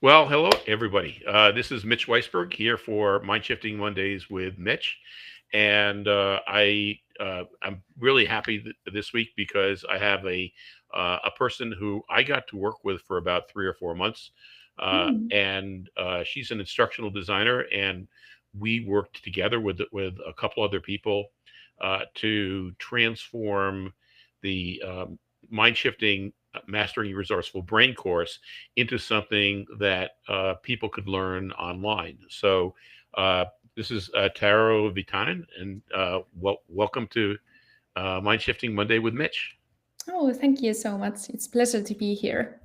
Well, hello everybody. This is Mitch Weisberg here for Mind Shifting Mondays with Mitch, and I'm really happy this week because I have a person who I got to work with for about 3 or 4 months, Mm. and she's an instructional designer, and we worked together with a couple other people to transform the mind shifting mastering resourceful brain course into something that people could learn online. So uh, this is Taru Vitanen, and welcome to Mind Shifting Monday with Mitch. Oh, thank you so much. It's a pleasure to be here.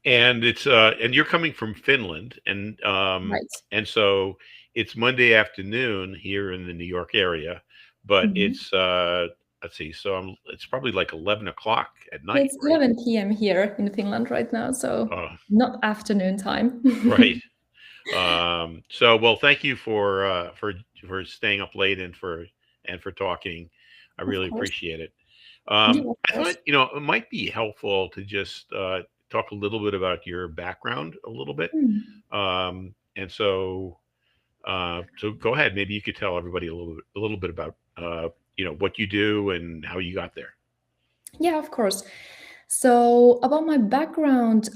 And you're coming from Finland, Right. and so it's Monday afternoon here in the New York area, but Mhm. it's let's see, so it's probably like 11 o'clock at night, It's right? 11 p.m. here in Finland right now, so Uh, not afternoon time. right. So, well, thank you for staying up late and for talking. I Of really course. appreciate it. Yeah, of I thought course. it might be helpful to just talk a little bit about your background a little bit. Mm. And so go ahead. Maybe you could tell everybody a little bit about what you do and how you got there. Yeah, of course. So about my background,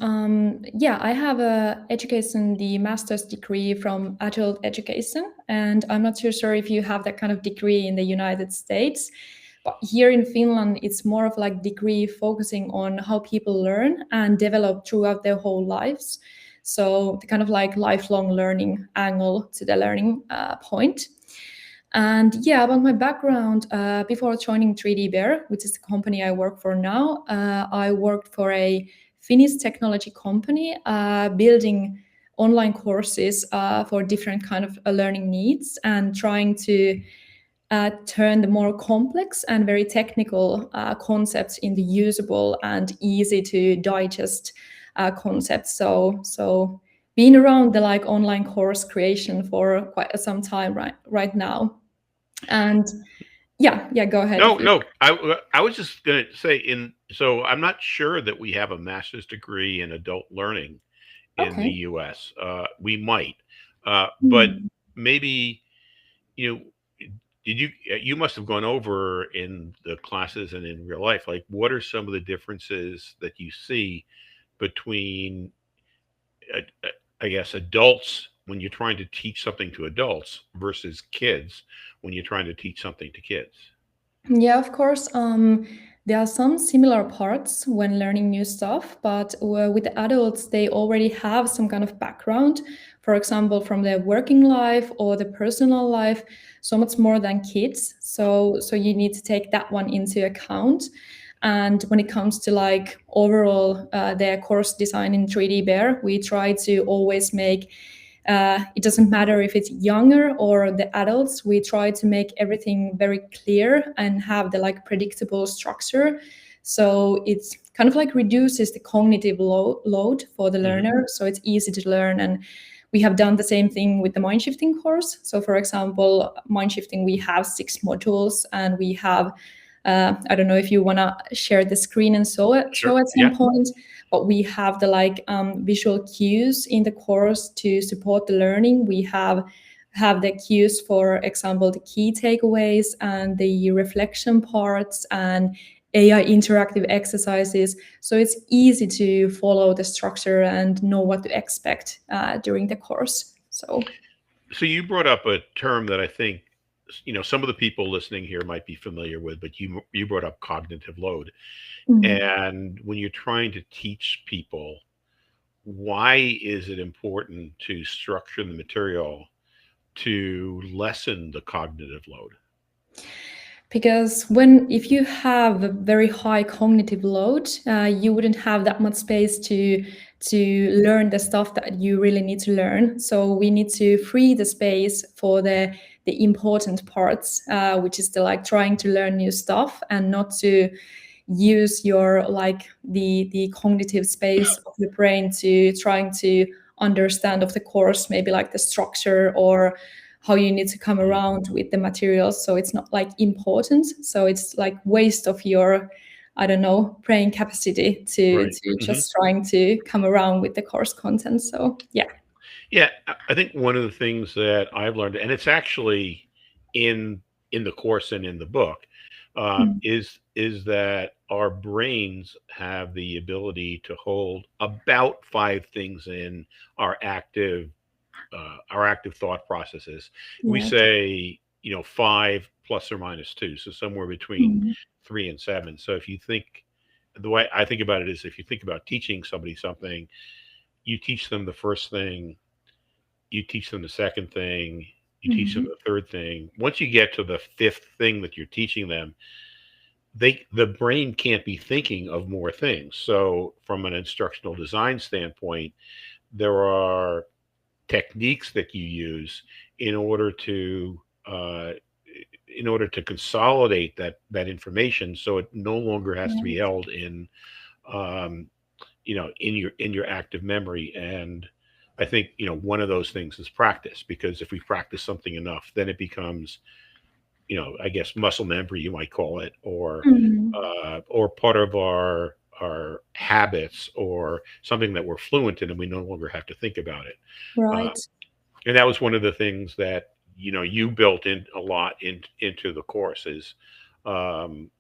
yeah, I have a education, the master's degree from adult education, and I'm not too sure if you have that kind of degree in the United States, but here in Finland, it's more of like degree focusing on how people learn and develop throughout their whole lives. So the kind of like lifelong learning angle to the learning point. And yeah, about my background, before joining 3D Bear, which is the company I work for now, I worked for a Finnish technology company building online courses for different kind of learning needs and trying to turn the more complex and very technical concepts into usable and easy to digest concepts. So being around the like online course creation for quite some time right now. And yeah, go ahead No, if you. no. I was just going to say so I'm not sure that we have a master's degree in adult learning in the Okay. U.S. We might, but Hmm. maybe you know, did you must have gone over in the classes and in real life. Like, what are some of the differences that you see between, uh, uh, I guess, adults when you're trying to teach something to adults versus kids when you're trying to teach something to kids? Yeah, of course. There are some similar parts when learning new stuff, but with the adults, they already have some kind of background, for example, from their working life or the personal life, so much more than kids. So you need to take that one into account. And when it comes to like overall their course design in 3D Bear, we try to always make it doesn't matter if it's younger or the adults. We try to make everything very clear and have the like predictable structure. So it's kind of like reduces the cognitive load for the Hmm. learner. So it's easy to learn. And we have done the same thing with the mind shifting course. So for example, mind shifting, we have 6 modules and we have I don't know if you want to share the screen and show Sure. at some Yeah. point, but we have the like visual cues in the course to support the learning. We have the cues, for example, the key takeaways and the reflection parts and AI interactive exercises. So it's easy to follow the structure and know what to expect during the course. So. So you brought up a term that I think some of the people listening here might be familiar with, but you brought up cognitive load. Mhm. And when you're trying to teach people, why is it important to structure the material to lessen the cognitive load? Because when if you have a very high cognitive load, you wouldn't have that much space to learn the stuff that you really need to learn. So we need to free the space for the important parts, which is the like trying to learn new stuff and not to use your like the cognitive space of the brain to trying to understand of the course, maybe like the structure or how you need to come Mhm. around with the materials. So it's not like important, so it's like waste of your I don't know, brain capacity Right. to Hmm. just trying to come around with the course content. So yeah. Yeah, I think one of the things that I've learned, and it's actually in in the course and in the book, Mm. is that our brains have the ability to hold about five things in our active thought processes. We Yeah. say, five plus or minus two, so somewhere between Mm. 3 and 7. So if you think, the way I think about it is, if you think about teaching somebody something, you teach them the first thing, you teach them the second thing, you teach them Mm. the third thing. Once you get to the fifth thing that you're teaching them, the brain can't be thinking of more things. So from an instructional design standpoint, there are techniques that you use in order to uh, consolidate that information, so it no longer has to be Right. held in um, in your active memory. And I think, one of those things is practice, because if we practice something enough, then it becomes, I guess, muscle memory, you might call it, Mm. or part of our habits, or something that we're fluent in, and we no longer have to think about it. uh, Right. and that was one of the things that, you built in a lot into the course, um,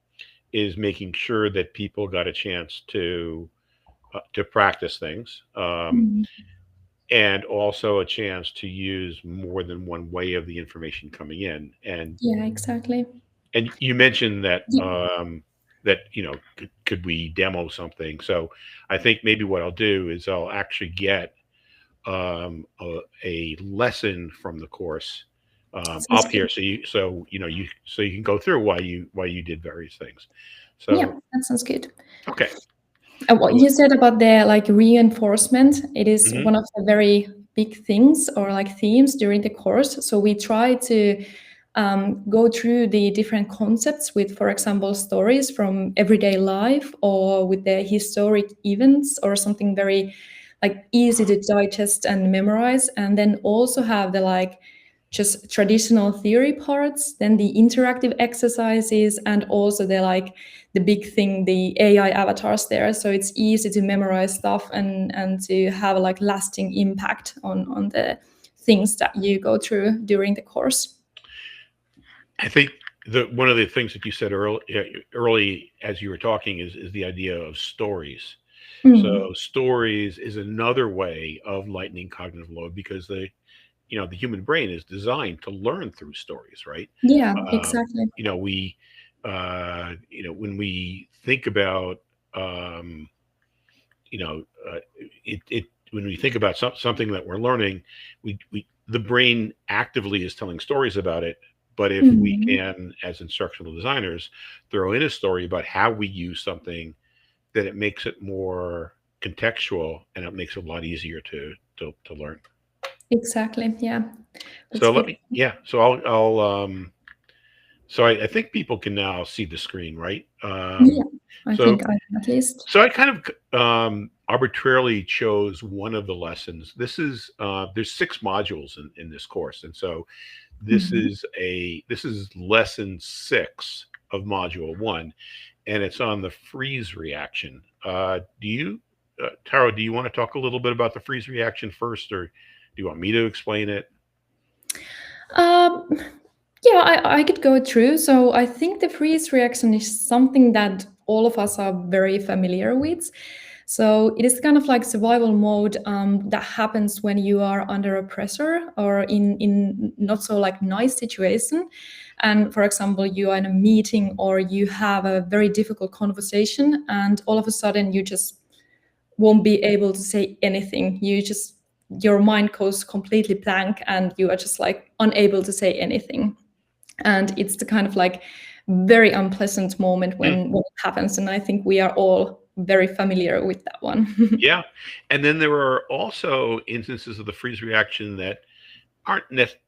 is making sure that people got a chance to practice things, Mm. and also a chance to use more than one way of the information coming in. Yeah, exactly. And you mentioned that, Yeah. could we demo something? So I think maybe what I'll do is I'll actually get a lesson from the course Sounds up good. here, so you can go through why you did various things. Yeah, So that sounds good. okay. And what you said about the like reinforcement, it is Hmm. one of the very big things or like themes during the course. So we try to go through the different concepts with, for example, stories from everyday life or with the historic events or something very like easy to digest and memorize, and then also have the like just traditional theory parts, then the interactive exercises, and also the like the big thing, the AI avatars there. So it's easy to memorize stuff and to have a like lasting impact on the things that you go through during the course. I think the one of the things that you said early as you were talking is the idea of stories. Mm. So stories is another way of lightening cognitive load, because the human brain is designed to learn through stories, right? Yeah, Um, exactly. we when we think about, um, you know it when we think about something that we're learning, we the brain actively is telling stories about it. But if we Mm. can, as instructional designers, throw in a story about how we use something, then it makes it more contextual, and it makes it a lot easier to learn. Exactly. Yeah, that's So let good. me, yeah. So I think people can now see the screen, right? Yeah, I So think I can at least. So I kind of arbitrarily chose one of the lessons. There's six modules in this course, and so Mhm. this is lesson six of module one, and it's on the freeze reaction. Taro, do you want to talk a little bit about the freeze reaction first, or do you want me to explain it? Um, yeah, I could go through. So I think the freeze reaction is something that all of us are very familiar with. So it is kind of like survival mode that happens when you are under a pressure or in not so like nice situation. And for example, you are in a meeting or you have a very difficult conversation, and all of a sudden you just won't be able to say anything. You just your mind goes completely blank and you are just like unable to say anything. And it's the kind of like very unpleasant moment Hmm. when it happens. And I think we are all very familiar with that one. Yeah, and then there are also instances of the freeze reaction that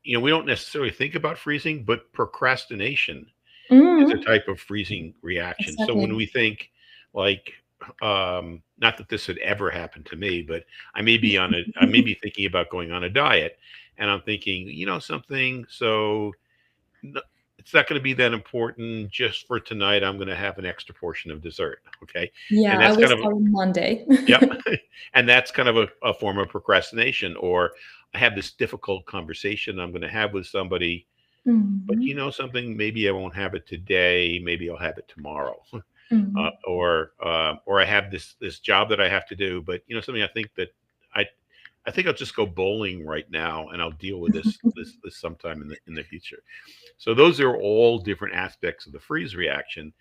we don't necessarily think about freezing, but procrastination is a Mm, type of freezing reaction. So when exactly. we think, like, not that this had ever happened to me, but I may be thinking about going on a diet, and I'm thinking, something. So, no, it's not going to be that important. Just for tonight, I'm going to have an extra portion of dessert. Okay, and Yeah, I that's will kind of start on Monday. yep, and that's kind of a form of procrastination. Or I have this difficult conversation I'm going to have with somebody, but you Mhm. know something, maybe I won't have it today. Maybe I'll have it tomorrow. Mhm. Or I have this job that I have to do, but you know something, I think that I I think I'll just go bowling right now, and I'll deal with this sometime in the future. So those are all different aspects of the freeze reaction.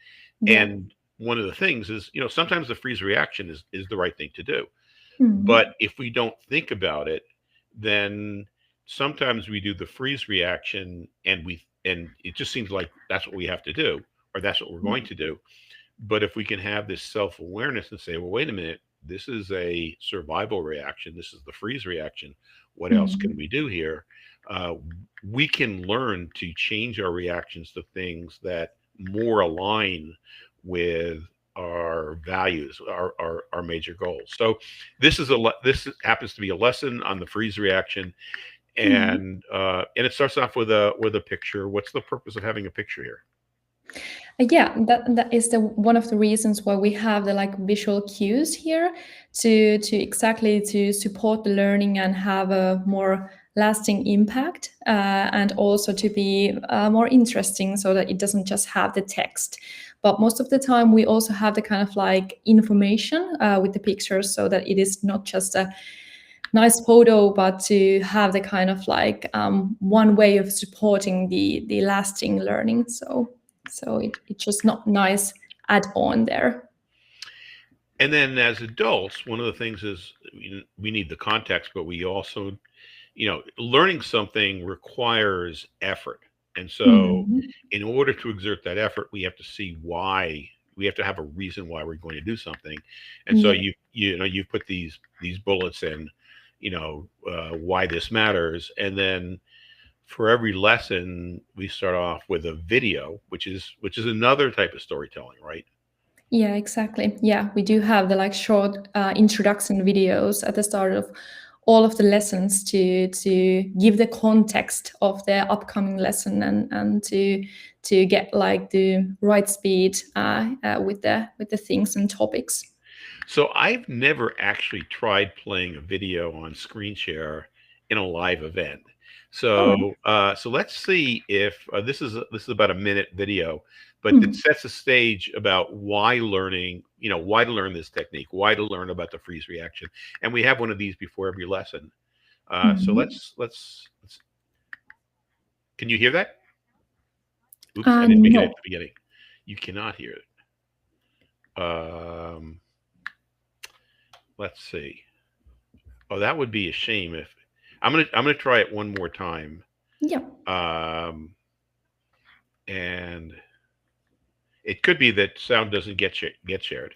Yeah. And one of the things is, you know, sometimes the freeze reaction is the right thing to do. But Mhm. if we don't think about it, then sometimes we do the freeze reaction and it just seems like that's what we have to do, or that's what we're Yeah. going to do. But if we can have this self awareness and say, well, wait a minute, this is a survival reaction, this is the freeze reaction. What else can Mhm. we do here? Uh, we can learn to change our reactions to things that more align with our values, our major goals. So this happens to be a lesson on the freeze reaction, Mhm. and it starts off with a picture. What's the purpose of having a picture here? Yeah, that is the one of the reasons why we have the like visual cues here to exactly to support the learning and have a more lasting impact, and also to be more interesting so that it doesn't just have the text. But most of the time, we also have the kind of like information with the pictures, so that it is not just a nice photo, but to have the kind of like one way of supporting the lasting learning. So it's just not nice add on there. And then as adults, one of the things is we need the context, but we also, you know, learning something requires effort. And so, Mhm. in order to exert that effort, we have to see why. We have to have a reason why we're going to do something. And so Yeah. you put these bullets in, why this matters, and then for every lesson we start off with a video, which is another type of storytelling, right? Yeah, exactly. Yeah, we do have the like short introduction videos at the start of all of the lessons to give the context of the upcoming lesson and to get like the right speed with the things and topics. So I've never actually tried playing a video on screen share in a live event. All right. So let's see if this is about a minute video, but it Mhm. sets a stage about why learning, why to learn this technique, why to learn about the freeze reaction, and we have one of these before every lesson. So Mhm. let's. Can you hear that? Oops, I didn't begin it at No. the beginning. You cannot hear it. Let's see. Oh, that would be a shame if I'm gonna try it one more time. Yeah. Um, and it could be that sound doesn't get shared.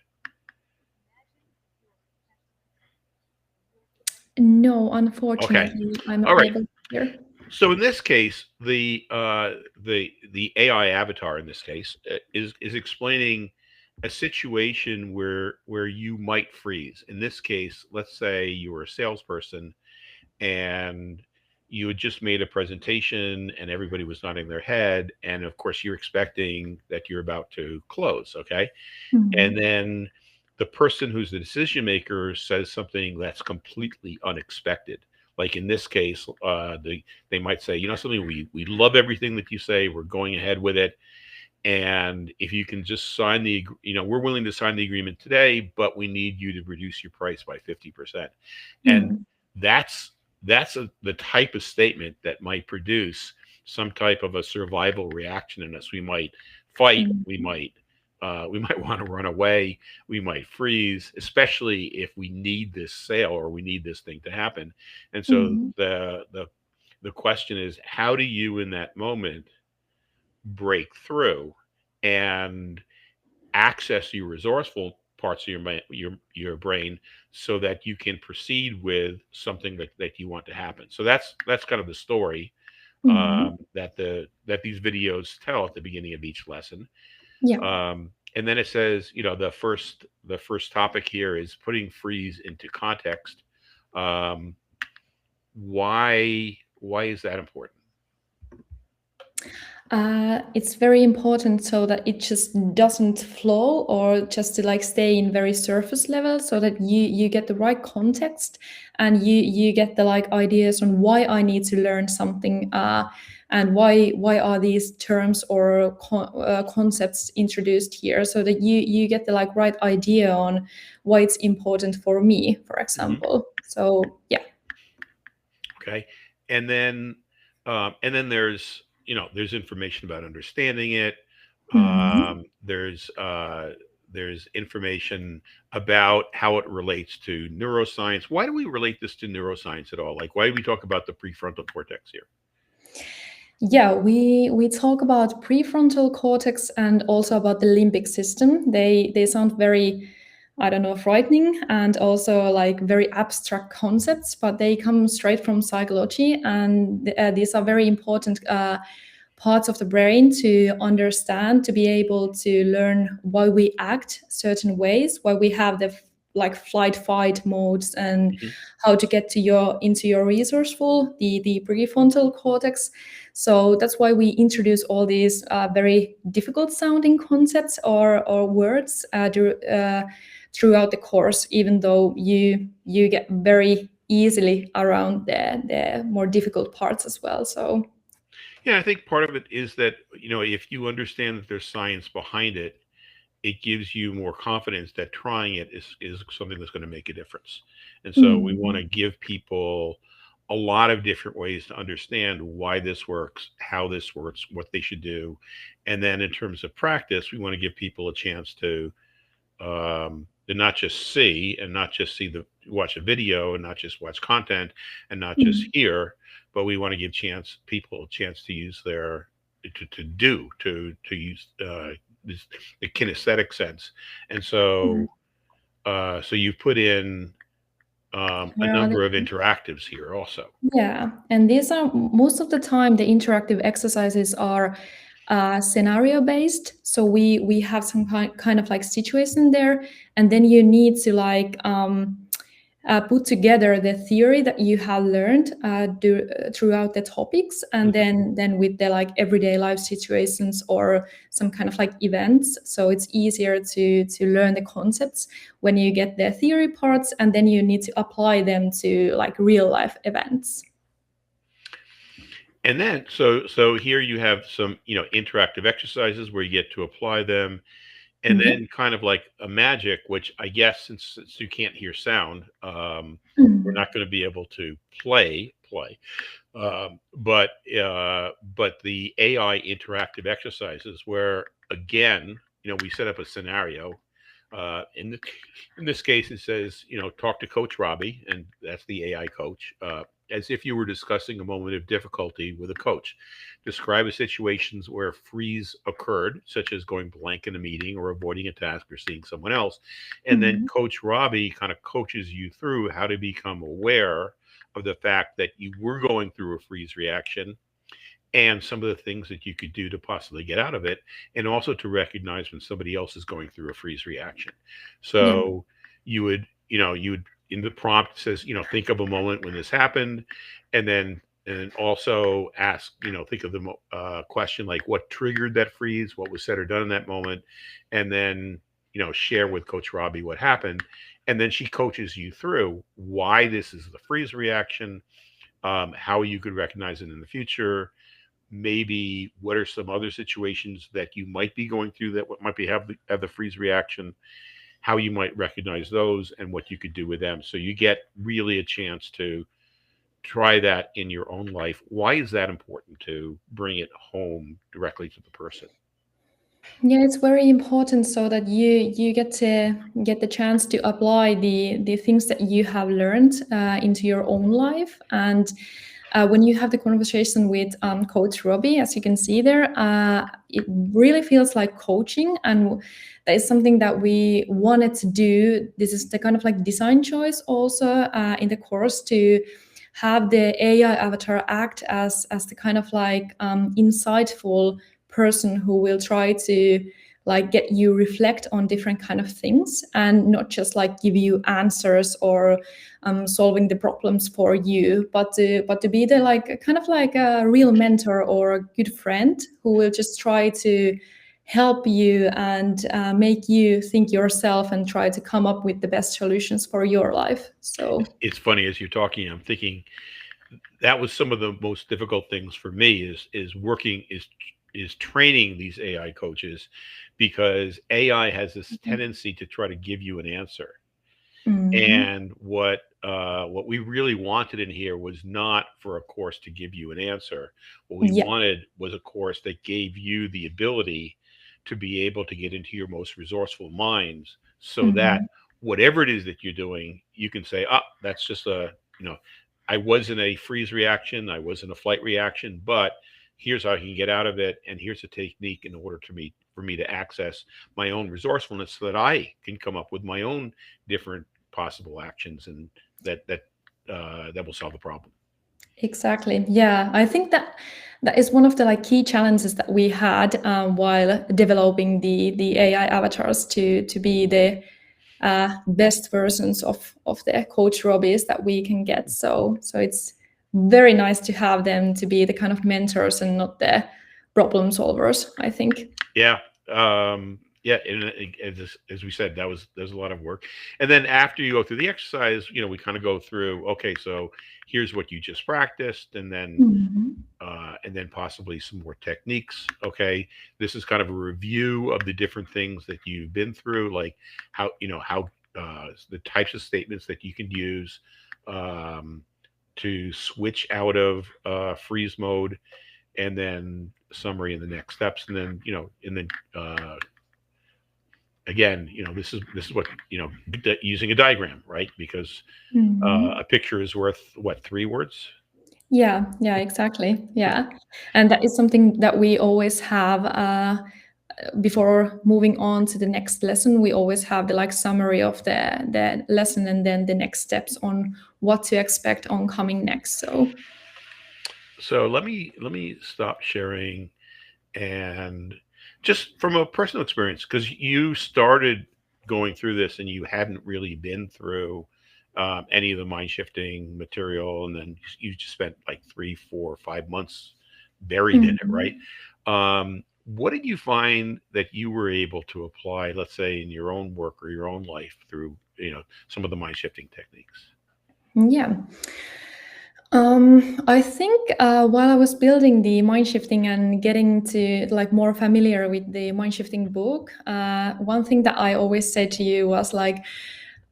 No, Okay. unfortunately, I'm All not right. able to hear. So in this case, the AI avatar in this case is explaining a situation where you might freeze. In this case, let's say you were a salesperson and you had just made a presentation and everybody was nodding their head, and of course you're expecting that you're about to close, okay, and Mhm. then the person who's the decision maker says something that's completely unexpected. Like in this case, they might say, you know something, we love everything that you say, we're going ahead with it, and if you can just sign we're willing to sign the agreement today, but we need you to reduce your price by 50%. And Mm. that's the type of statement that might produce some type of a survival reaction in us. We might fight, Mhm. we might want to run away, we might freeze, especially if we need this sale or we need this thing to happen. And so Mhm. the question is, how do you in that moment break through and access your resourceful parts of your brain so that you can proceed with something that you want to happen. So that's kind of the story Mhm. that these videos tell at the beginning of each lesson. Yeah. And then it says, the first topic here is putting freeze into context. Why is that important? It's very important so that it just doesn't flow or just to like stay in very surface level, so that you get the right context and you get the like ideas on why I need to learn something, and why are these terms or concepts introduced here, so that you get the like right idea on why it's important for me, for Hmm. example. So yeah. Okay. And then, there's, there's information about understanding it. Mhm. There's information about how it relates to neuroscience. Why do we relate this to neuroscience at all? Like, why do we talk about the prefrontal cortex here? Yeah, we talk about prefrontal cortex and also about the limbic system. They sound very, I don't know, frightening and also like very abstract concepts, but they come straight from psychology, and these are very important parts of the brain to understand, to be able to learn why we act certain ways, why we have the like flight fight modes, and Hmm. how to get to your into your resourceful, the prefrontal cortex. So that's why we introduce all these very difficult sounding concepts or words throughout the course, even though you get very easily around the more difficult parts as well. So. Yeah, I think part of it is that, if you understand that there's science behind it, it gives you more confidence that trying it is something that's going to make a difference. And so we want Mm. to give people a lot of different ways to understand why this works, how this works, what they should do. And then in terms of practice, we want to give people a chance to not just see, and not just see the watch a video, and not just watch content, and not just Mm. hear, but we want to give chance people a chance to use their to do to use this, the kinesthetic sense. And Mm. so you've put in a Yeah, number of interactives here also. yeah, and these are most of the time the interactive exercises are scenario based. So we have some kind of like situation there, and then you need to like put together the theory that you have learned throughout the topics, and Mhm. then with the like everyday life situations or some kind of like events, so it's easier to learn the concepts when you get the theory parts, and then you need to apply them to like real life events. And then so here you have some, interactive exercises where you get to apply them. And Yep. then kind of like a magic, which I guess since you can't hear sound, we're Mm. not going to be able to play. But the AI interactive exercises, where again, we set up a scenario. In this case, it says, talk to Coach Robbie, and that's the AI coach, as if you were discussing a moment of difficulty with a coach. Describe a situations where a freeze occurred, such as going blank in a meeting or avoiding a task or seeing someone else. And then Mm. Coach Robbie kind of coaches you through how to become aware of the fact that you were going through a freeze reaction, and some of the things that you could do to possibly get out of it, and also to recognize when somebody else is going through a freeze reaction. Yeah. So you would in the prompt says, think of a moment when this happened, and then and also ask, think of the question like what triggered that freeze, what was said or done in that moment, and then share with Coach Robbie what happened, and then she coaches you through why this is the freeze reaction, how you could recognize it in the future, maybe what are some other situations that you might be going through that might be have the freeze reaction, how you might recognize those, and what you could do with them. So you get really a chance to try that in your own life. Why is that important to bring it home directly to the person? Yeah, it's very important so that you get the chance to apply the things that you have learned into your own life. And when you have the conversation with Coach Robbie, as you can see there, it really feels like coaching, and that is something that we wanted to do. This is the kind of like design choice also in the course, to have the AI avatar act as the kind of like insightful person who will try to like get you reflect on different kind of things, and not just like give you answers or solving the problems for you, but to be the like kind of like a real mentor or a good friend who will just try to help you and make you think yourself and try to come up with the best solutions for your life. So It's funny as you're talking, I'm thinking that was some of the most difficult things for me is training these AI coaches, because AI has this tendency to try to give you an answer. mhm. And what we really wanted in here was not for a course to give you an answer. What we Yeah. wanted was a course that gave you the ability to be able to get into your most resourceful minds, so that Mhm. whatever it is that you're doing, you can say, "Ah, that's just a, you know, I was in a freeze reaction, I was in a flight reaction, but here's how I can get out of it, and here's a technique in order to me for me to access my own resourcefulness, so that I can come up with my own different possible actions, and that will solve the problem." Exactly. Yeah, I think that that is one of the like key challenges that we had while developing the AI avatars to be the best versions of the coach Robbies that we can get. So it's very nice to have them to be the kind of mentors and not the problem solvers, I think. Yeah. Yeah, and as we said, there's a lot of work. And then after you go through the exercise, we kind of go through, okay, so here's what you just practiced, Mhm. and then possibly some more techniques. Okay, this is kind of a review of the different things that you've been through, like how the types of statements that you can use um, to switch out of freeze mode, and then summary and the next steps, and then again, this is what, using a diagram, right? Because Mhm. a picture is worth what, 3 words. Yeah, yeah, exactly. Yeah. And that is something that we always have before moving on to the next lesson. We always have the like summary of the lesson and then the next steps on what to expect on coming next. So So let me stop sharing, and just from a personal experience, because you started going through this and you hadn't really been through any of the mind shifting material, and then you just spent like 3, 4, 5 months buried in it, right? mhm. What did you find that you were able to apply, let's say, in your own work or your own life through some of the mind shifting techniques? Yeah. I think while I was building the mind shifting and getting to like more familiar with the mind shifting book, one thing that I always said to you was like,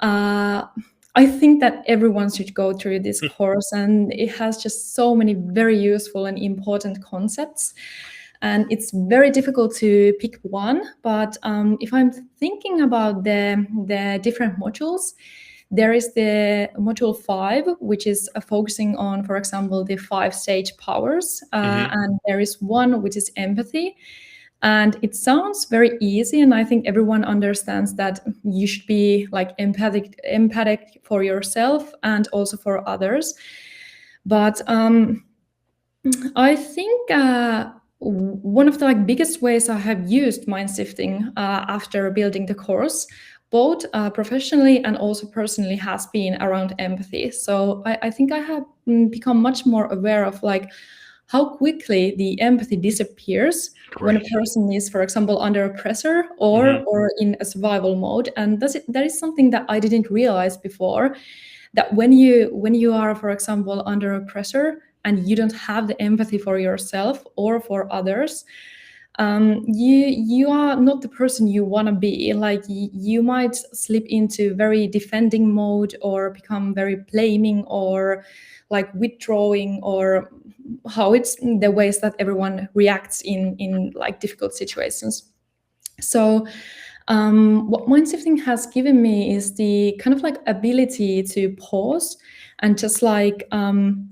uh, I think that everyone should go through this course, and it has just so many very useful and important concepts. And it's very difficult to pick one, but if I'm thinking about the different modules, there is the module 5, which is focusing on, for example, the 5 stage powers. Hmm. And there is one which is empathy. And it sounds very easy. And I think everyone understands that you should be like empathic for yourself and also for others. But I think one of the like biggest ways I have used mind shifting after building the course, both professionally and also personally, has been around empathy. So I think I have become much more aware of like how quickly the empathy disappears when a Right. person is, for example, under pressure Hmm. or in a survival mode. And that is something that I didn't realize before, that when you are, for example, under pressure and you don't have the empathy for yourself or for others, you are not the person you want to be. Like you might slip into very defending mode or become very blaming or like withdrawing, or how it's the ways that everyone reacts in like difficult situations. So what mind shifting has given me is the kind of like ability to pause and just like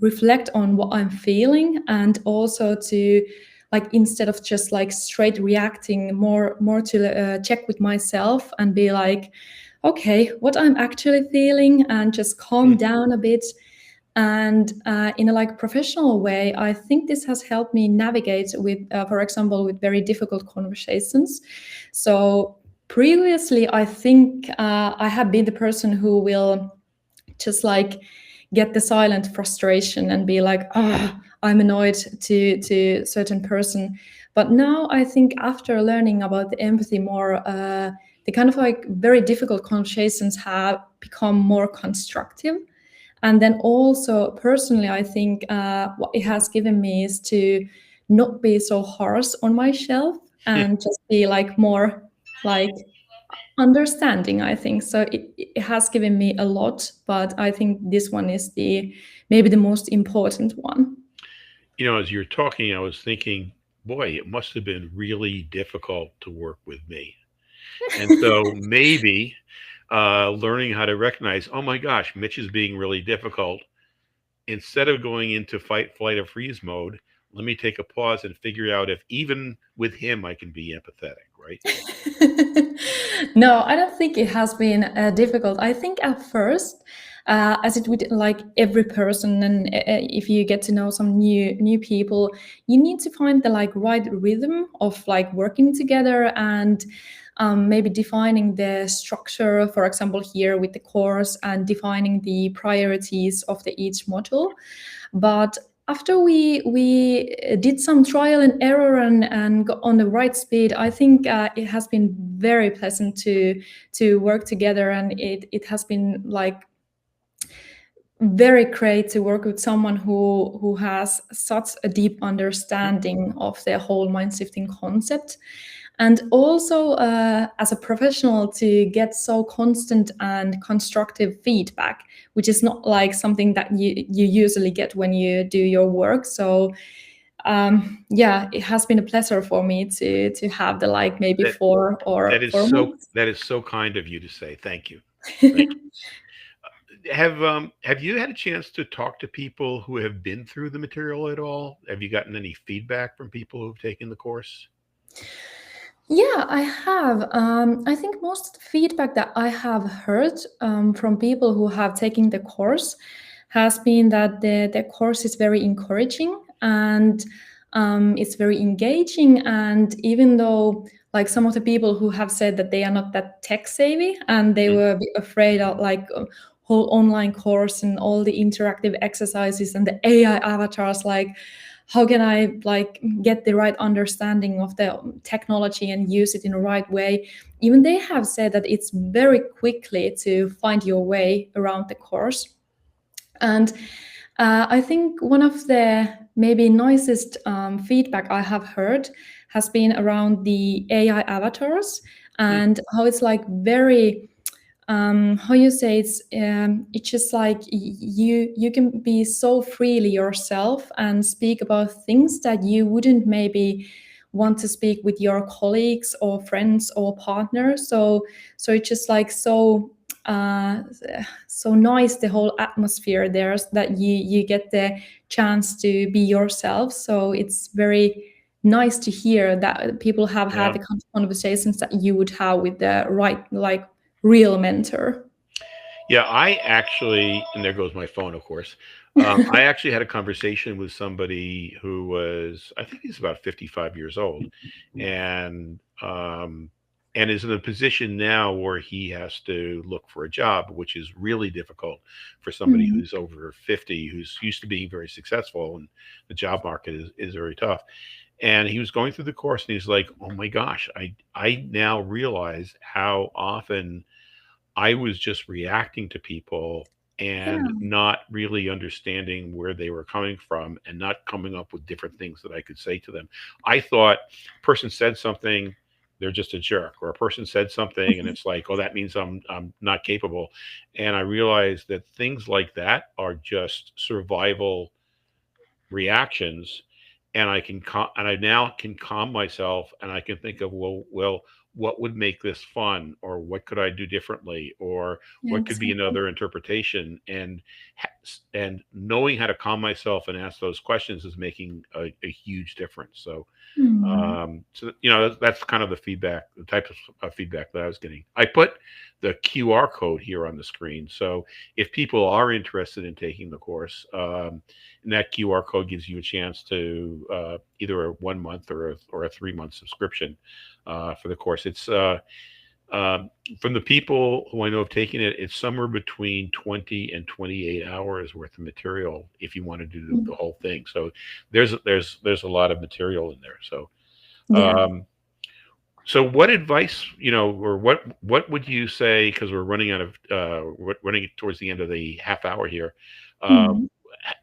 reflect on what I'm feeling, and also to like, instead of just like straight reacting, more to check with myself and be like, okay, what I'm actually feeling, and just calm down a bit And in a like professional way, I think this has helped me navigate with, for example, with very difficult conversations. So previously, I think I have been the person who will just like get the silent frustration and be like, ah, I'm annoyed to certain person. But now I think after learning about the empathy more, the kind of like very difficult conversations have become more constructive. And then also personally, I think what it has given me is to not be so harsh on myself and just be like more like understanding, I think. So it has given me a lot, but I think this one is the maybe the most important one. As you're talking, I was thinking, boy, it must have been really difficult to work with me. And so maybe learning how to recognize, oh my gosh, Mitch is being really difficult. Instead of going into fight, flight, or freeze mode, let me take a pause and figure out if even with him I can be empathetic, right? No, I don't think it has been difficult. I think at first, as it would like every person, and if you get to know some new people, you need to find the like right rhythm of like working together and maybe defining the structure. For example, here with the course and defining the priorities of the each module. But after we did some trial and error and got on the right speed, I think it has been very pleasant to work together, and it has been like very great to work with someone who has such a deep understanding of the whole mind shifting concept, and also as a professional to get so constant and constructive feedback, which is not like something that you usually get when you do your work. So yeah, it has been a pleasure for me to have the like maybe That four that or is 4 months. that is so kind of you to say. Thank you. Thank you. Have you had a chance to talk to people who have been through the material at all? Have you gotten any feedback from people who've taken the course? Yeah, I have. I think most of the feedback that I have heard from people who have taken the course has been that the course is very encouraging and it's very engaging. And even though, like, some of the people who have said that they are not that tech savvy and they Mm. were a bit afraid of like whole online course and all the interactive exercises and the AI avatars, like how can I like get the right understanding of the technology and use it in the right way. Even they have said that it's very quickly to find your way around the course. And I think one of the maybe nicest feedback I have heard has been around the AI avatars Mm. and how it's like very how you say it's just like you can be so freely yourself and speak about things that you wouldn't maybe want to speak with your colleagues or friends or partners. So it's just like uh, so nice, the whole atmosphere there, that you get the chance to be yourself. So it's very nice to hear that people have had Yeah. the kind of conversations that you would have with the right like real mentor. Yeah, I actually, and there goes my phone, of course. I actually had a conversation with somebody who was, I think he's about 55 years old, and is in a position now where he has to look for a job, which is really difficult for somebody Mm. who's over 50, who's used to being very successful, and the job market is very tough. And he was going through the course, and he's like, "Oh my gosh, I now realize how often." I was just reacting to people and Yeah, not really understanding where they were coming from and not coming up with different things that I could say to them. I thought a person said something, they're just a jerk, or a person said something and it's like, oh, that means I'm not capable. And I realized that things like that are just survival reactions, and I now can calm myself and I can think of, well, what would make this fun, or what could I do differently, or yeah, what could be exactly. another interpretation. And and knowing how to calm myself and ask those questions is making a huge difference. So Hmm. that's kind of the feedback, the type of feedback that I was getting. I put the QR code here on the screen, so if people are interested in taking the course, and that QR code gives you a chance to either a 1 month or a 3 month subscription for the course. It's from the people who I know have taken it, it's somewhere between 20 and 28 hours worth of material if you want to do the whole thing. So there's a lot of material in there. So Yeah. um, what advice, or what would you say? Because we're running out of running towards the end of the half hour here. Uh, Hmm.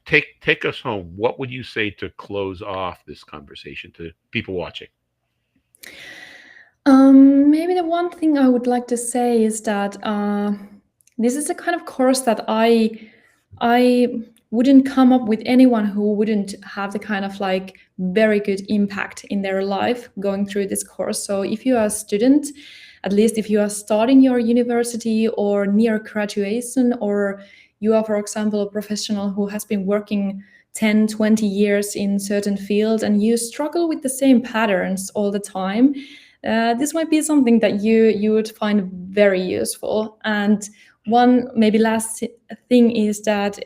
take us home. What would you say to close off this conversation to people watching? Maybe the one thing I would like to say is that this is a kind of course that I wouldn't come up with anyone who wouldn't have the kind of like very good impact in their life going through this course. So if you are a student, at least if you are starting your university or near graduation, or you are, for example, a professional who has been working 10, 20 years in certain field and you struggle with the same patterns all the time, this might be something that you would find very useful. And one maybe last thing is that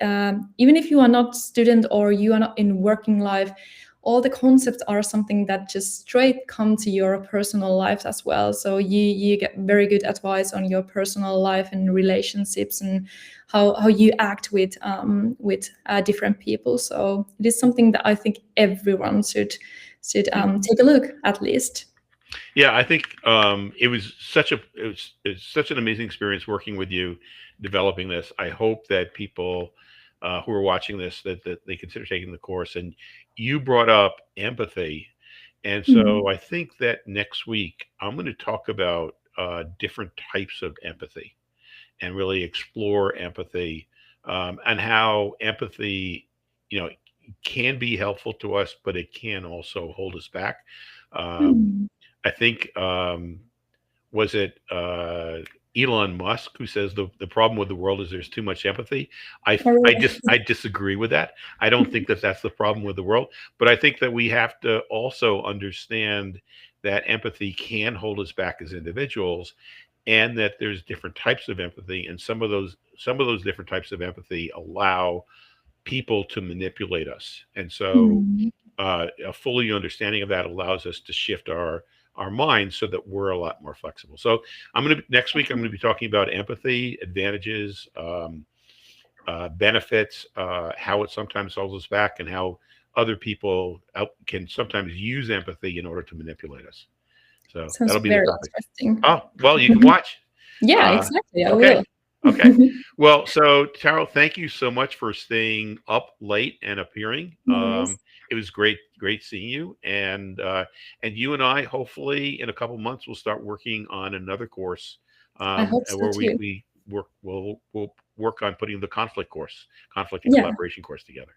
even if you are not student or you are not in working life, all the concepts are something that just straight come to your personal life as well. So you get very good advice on your personal life and relationships and how you act with different people. So it is something that I think everyone should take a look at least. Yeah, I think it's such an amazing experience working with you, developing this. I hope that people who are watching this that they consider taking the course. And you brought up empathy, and Mm. so I think that next week I'm going to talk about different types of empathy and really explore empathy, and how empathy, you know, can be helpful to us, but it can also hold us back. Um, Mm. I think was it Elon Musk who says the problem with the world is there's too much empathy. Oh, really? I disagree with that. I don't think that that's the problem with the world, but I think that we have to also understand that empathy can hold us back as individuals, and that there's different types of empathy, and some of those different types of empathy allow people to manipulate us. And so Mm. a fully understanding of that allows us to shift our minds so that we're a lot more flexible. So next week I'm going to be talking about empathy, advantages, benefits, how it sometimes holds us back, and how other people can sometimes use empathy in order to manipulate us. So Sounds that'll be the very topic. interesting. Oh, well, you can watch. Yeah, Uh, exactly. I okay. will. Okay. Well, so Taro, thank you so much for staying up late and appearing. No worries. It was great seeing you, and you and I hopefully in a couple months we'll start working on another course, I hope and so where too. we work. We'll work on putting the conflict and Yeah, collaboration course together.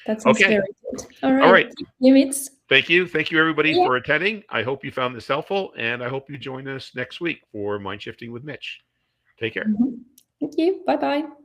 that sounds Okay. very good. All All right. right. Thank you, Mitz. Thank you everybody Yeah. for attending. I hope you found this helpful, and I hope you join us next week for Mind Shifting with Mitch. Take care. Mhm. Thank you. Bye bye.